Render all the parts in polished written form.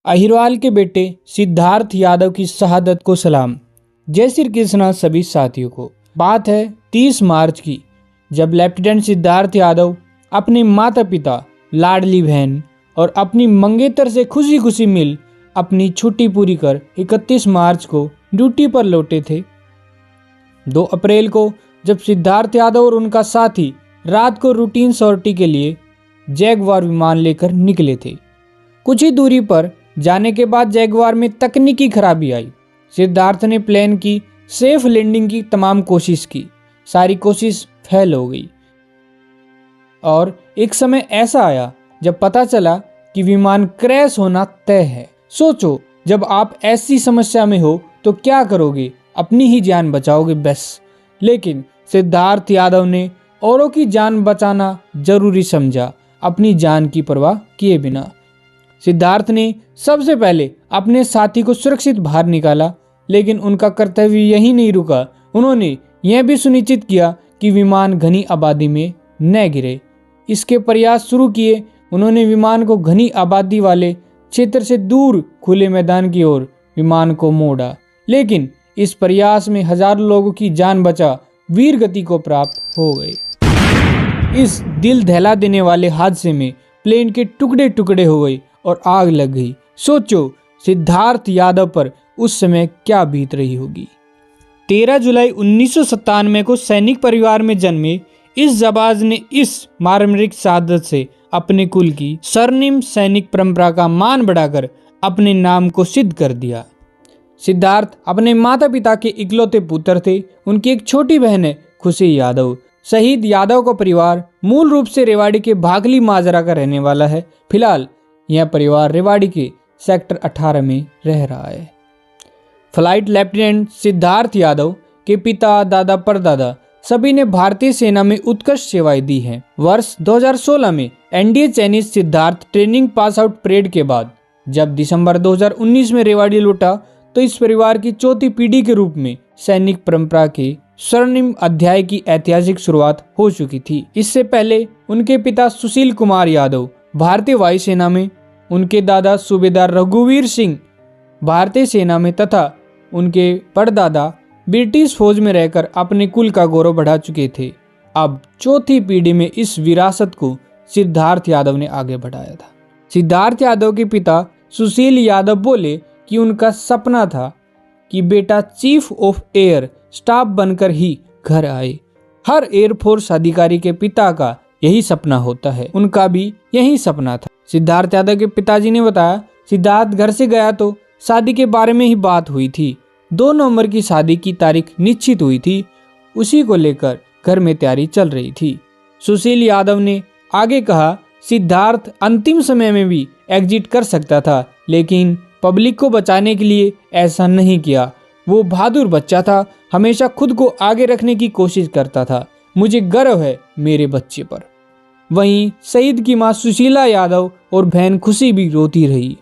अहिरवाल के बेटे सिद्धार्थ यादव की शहादत को सलाम। जय श्री कृष्णा सभी साथियों को। बात है 30 मार्च की, जब लेफ्टिनेंट सिद्धार्थ यादव अपने माता पिता, लाडली बहन और अपनी मंगेतर से खुशी खुशी मिल अपनी छुट्टी पूरी कर 31 मार्च को ड्यूटी पर लौटे थे। 2 अप्रैल को जब सिद्धार्थ यादव और उनका साथी रात को रूटीन सॉर्टी के लिए जैगवार विमान लेकर निकले थे। कुछ ही दूरी पर जाने के बाद जैगवार में तकनीकी खराबी आई। सिद्धार्थ ने प्लेन की सेफ लैंडिंग की तमाम कोशिश की, सारी कोशिश फेल हो गई और एक समय ऐसा आया जब पता चला कि विमान क्रैश होना तय है। सोचो, जब आप ऐसी समस्या में हो तो क्या करोगे? अपनी ही जान बचाओगे बस। लेकिन सिद्धार्थ यादव ने औरों की जान बचाना जरूरी समझा, अपनी जान की परवाह किए बिना। सिद्धार्थ ने सबसे पहले अपने साथी को सुरक्षित बाहर निकाला, लेकिन उनका कर्तव्य यही नहीं रुका। उन्होंने यह भी सुनिश्चित किया कि विमान घनी आबादी में न गिरे। इसके प्रयास शुरू किए। उन्होंने विमान को घनी आबादी वाले क्षेत्र से दूर खुले मैदान की ओर विमान को मोड़ा, लेकिन इस प्रयास में हजारों लोगों की जान बचा वीर गति को प्राप्त हो गए। इस दिल दहला देने वाले हादसे में प्लेन के टुकड़े टुकड़े हो गए और आग लग गई। सोचो, सिद्धार्थ यादव पर उस समय क्या बीत रही होगी। 13 जुलाई 1997 को सैनिक परिवार में जन्मे इस जाबाज ने इस मार्मिक शहादत से अपने कुल की स्वर्णिम सैनिक परंपरा का मान बढ़ाकर अपने नाम को सिद्ध कर दिया। सिद्धार्थ अपने माता पिता के इकलौते पुत्र थे। उनकी एक छोटी बहन है खुशी यादव। शहीद यादव का परिवार मूल रूप से रेवाड़ी के भागली माजरा का रहने वाला है। फिलहाल यह परिवार रेवाड़ी के सेक्टर 18 में रह रहा है। फ्लाइट लेफ्टिनेंट सिद्धार्थ यादव के पिता, दादा, परदादा सभी ने भारतीय सेना में उत्कृष्ट सेवाएं दी हैं। वर्ष 2016 में एनडीए चयनित Siddharth training pass out parade के बाद जब दिसंबर 2019 में रेवाड़ी लौटा तो इस परिवार की चौथी पीढ़ी के रूप में सैनिक परंपरा के स्वर्णिम अध्याय की ऐतिहासिक शुरुआत हो चुकी थी। इससे पहले उनके पिता सुशील कुमार यादव भारतीय वायुसेना में, उनके दादा सूबेदार रघुवीर सिंह भारतीय सेना में तथा उनके परदादा ब्रिटिश फौज में रहकर अपने कुल का गौरव बढ़ा चुके थे। अब चौथी पीढ़ी में इस विरासत को सिद्धार्थ यादव ने आगे बढ़ाया था। सिद्धार्थ यादव के पिता सुशील यादव बोले कि उनका सपना था कि बेटा चीफ ऑफ एयर स्टाफ बनकर ही घर आए। हर एयरफोर्स अधिकारी के पिता का यही सपना होता है। उनका भी यही सपना था। सिद्धार्थ यादव के पिताजी ने बताया, सिद्धार्थ घर से गया तो शादी के बारे में ही बात हुई थी। 2 नवंबर की शादी की तारीख निश्चित हुई थी। उसी को लेकर घर में तैयारी चल रही थी। सुशील यादव ने आगे कहा, सिद्धार्थ अंतिम समय में भी एग्जिट कर सकता था, लेकिन पब्लिक को बचाने के लिए ऐसा नहीं किया। वो बहादुर बच्चा था, हमेशा खुद को आगे रखने की कोशिश करता था। मुझे गर्व है मेरे बच्चे पर। वहीं शहीद की मां सुशीला यादव और बहन खुशी भी रोती रही।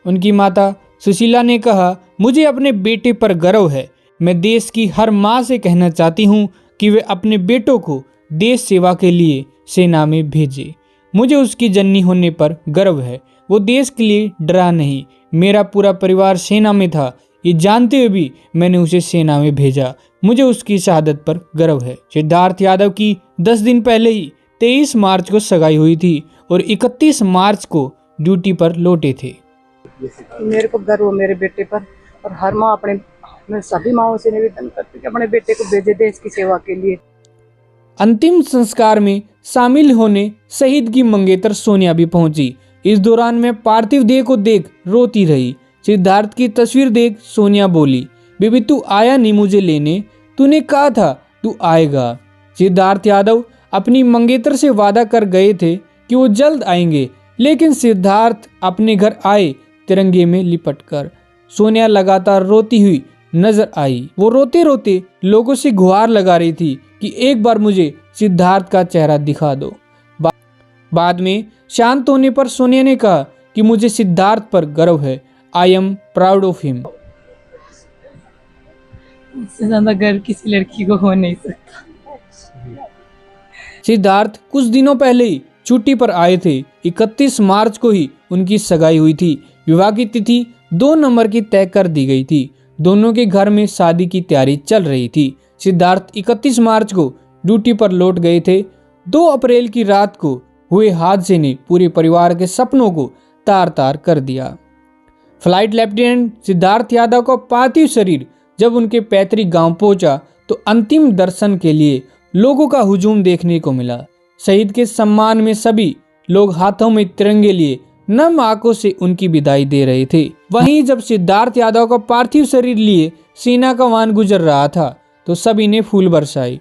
उनकी माता सुशीला ने कहा, मुझे अपने बेटे पर गर्व है। मैं देश की हर मां से कहना चाहती हूं कि वे अपने बेटों को देश सेवा के लिए सेना में भेजे। मुझे उसकी जननी होने पर गर्व है। वो देश के लिए डरा नहीं। मेरा पूरा परिवार सेना में था, ये जानते हुए भी मैंने उसे सेना में भेजा। मुझे उसकी शहादत पर गर्व है। सिद्धार्थ यादव की 10 दिन पहले ही 23 मार्च को सगाई हुई थी और 31 मार्च को ड्यूटी पर लौटे थे। मेरे को गर्व मेरे बेटे पर, और हर माँ मैं सभी माओं से निवेदन करती कि अपने बेटे को भेजे देश की सेवा के लिए। अंतिम संस्कार में शामिल होने शहीद की मंगेतर सोनिया भी पहुंची। इस दौरान मैं पार्थिव देह को देख रोती रही। सिद्धार्थ की तस्वीर देख सोनिया बोली, बेबी तू आया नहीं मुझे लेने, तूने कहा था तू आएगा। सिद्धार्थ यादव अपनी मंगेतर से वादा कर गए थे कि वो जल्द आएंगे, लेकिन सिद्धार्थ अपने घर आए तिरंगे में लिपटकर। सोनिया लगातार रोती हुई नजर आई। वो रोते रोते लोगों से गुहार लगा रही थी कि एक बार मुझे सिद्धार्थ का चेहरा दिखा दो। बाद में शांत होने पर सोनिया ने कहा कि मुझे सिद्धार्थ पर गर्व है। I am proud of him. इससे ज्यादा गर्व किसी लड़की को हो नहीं सकता। सिद्धार्थ कुछ दिनों पहले ही छुट्टी पर आए थे। 31 मार्च को ही उनकी सगाई हुई थी। विवाह की तिथि 2 नवंबर की तय कर दी गई थी। दोनों के घर में शादी की तैयारी चल रही थी। सिद्धार्थ 31 मार्च को ड्यूटी पर लौट गए थे। 2 अप्रैल की रात को हुए हादसे ने पूरे परिवार के सपनों को तार तार कर दिया। फ्लाइट लेफ्टिनेंट सिद्धार्थ यादव का पार्थिव शरीर जब उनके पैतृक गांव पहुंचा तो अंतिम दर्शन के लिए लोगों का हुजूम देखने को मिला। शहीद के सम्मान में सभी लोग हाथों में तिरंगे लिए नम आंखों से उनकी विदाई दे रहे थे। वहीं जब सिद्धार्थ यादव का पार्थिव शरीर लिए सेना का वाहन गुजर रहा था तो सभी ने फूल बरसाए।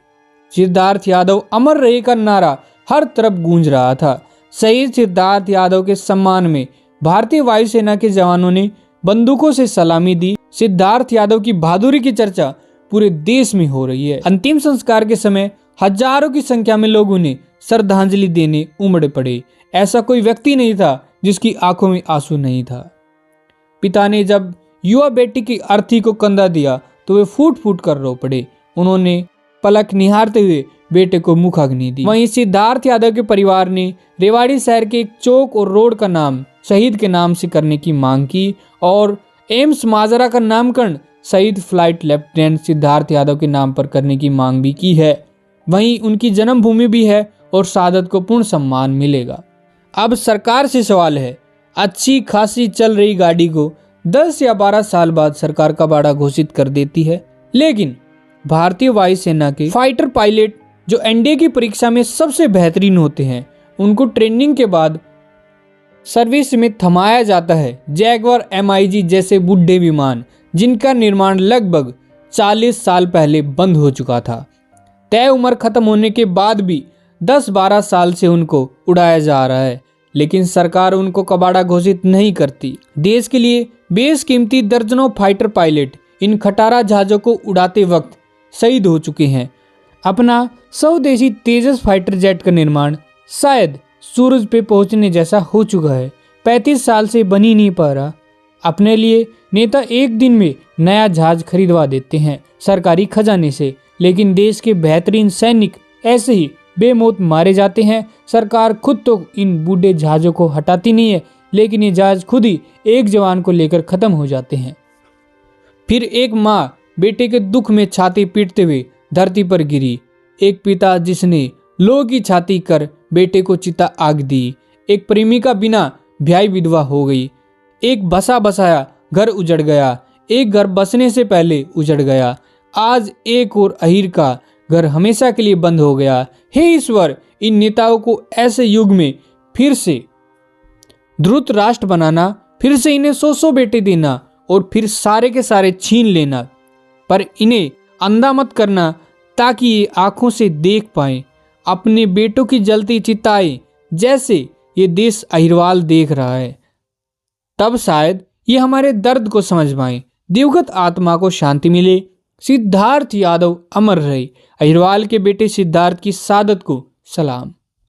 सिद्धार्थ यादव अमर रहे का नारा हर तरफ गूंज रहा था। शहीद सिद्धार्थ यादव के सम्मान में भारतीय वायुसेना के जवानों ने बंदूकों से सलामी दी। सिद्धार्थ यादव की बहादुरी की चर्चा पूरे देश में हो रही है। अंतिम संस्कार के समय हजारों की संख्या में लोग उन्हें श्रद्धांजलि देने उमड़ पड़े। ऐसा कोई व्यक्ति नहीं था जिसकी आंखों में आंसू नहीं था। पिता ने जब युवा बेटी की अर्थी को कंधा दिया तो वे फूट फूट कर रो पड़े। उन्होंने पलक निहारते हुए बेटे को मुखाग्नि दी। वहीं सिद्धार्थ यादव के परिवार ने रेवाड़ी शहर के एक चौक और रोड का नाम शहीद के नाम से करने की मांग की और एम्स माजरा का नामकरण शहीद फ्लाइट लेफ्टिनेंट सिद्धार्थ यादव के नाम पर करने की मांग भी की है। वहीं उनकी जन्मभूमि भी है और शहादत को पूर्ण सम्मान मिलेगा। अब सरकार से सवाल है, अच्छी खासी चल रही गाड़ी को 10 या 12 साल बाद सरकार कबाड़ा घोषित कर देती है, लेकिन भारतीय वायुसेना के फाइटर पायलट जो एनडीए की परीक्षा में सबसे बेहतरीन होते हैं, उनको ट्रेनिंग के बाद सर्विस में थमाया जाता है। जैगवार MiG जैसे बुढ़े विमान जिनका निर्माण लगभग 40 साल पहले बंद हो चुका था, तय उम्र खत्म होने के बाद भी 10-12 साल से उनको उड़ाया जा रहा है, लेकिन सरकार उनको कबाड़ा घोषित नहीं करती। देश के लिए बेशकीमती दर्जनों फाइटर पायलट इन खटारा जहाजों को उड़ाते वक्त शहीद हो चुके हैं। अपना स्वदेशी तेजस फाइटर जेट का निर्माण शायद सूरज पे पहुंचने जैसा हो चुका है। 35 साल से बन ही नहीं पा रहा। अपने लिए नेता एक दिन में नया जहाज खरीदवा देते हैं सरकारी खजाने से, लेकिन देश के बेहतरीन सैनिक ऐसे ही बेमौत मारे जाते हैं। सरकार खुद तो इन बूढ़े जहाज़ों को हटाती नहीं है, लेकिन ये जहाज खुद ही एक जवान को लेकर खत्म हो जाते हैं। फिर एक माँ बेटे के दुख में छाती पीटते हुए धरती पर गिरी। एक पिता जिसने लोह की छाती कर बेटे को चिता आग दी। एक प्रेमिका बिना ब्याह विधवा हो गई। एक बसा बसाया घर उजड़ गया। एक घर बसने से पहले उजड़ गया। आज एक और अहीर का घर हमेशा के लिए बंद हो गया। हे ईश्वर, इन नेताओं को ऐसे युग में फिर से ध्रुत राष्ट्र बनाना, फिर से इन्हें 100 बेटे देना और फिर सारे के सारे छीन लेना, पर इन्हें अंधा मत करना ताकि ये आंखों से देख पाएं अपने बेटों की जलती चिताएं जैसे ये देश अहिरवाल देख रहा है। तब शायद ये हमारे दर्द को समझ पाएं, दिवगत आत्मा को शांति मिले। सिद्धार्थ यादव अमर रहे। अहिरवाल के बेटे सिद्धार्थ की शहादत को सलाम।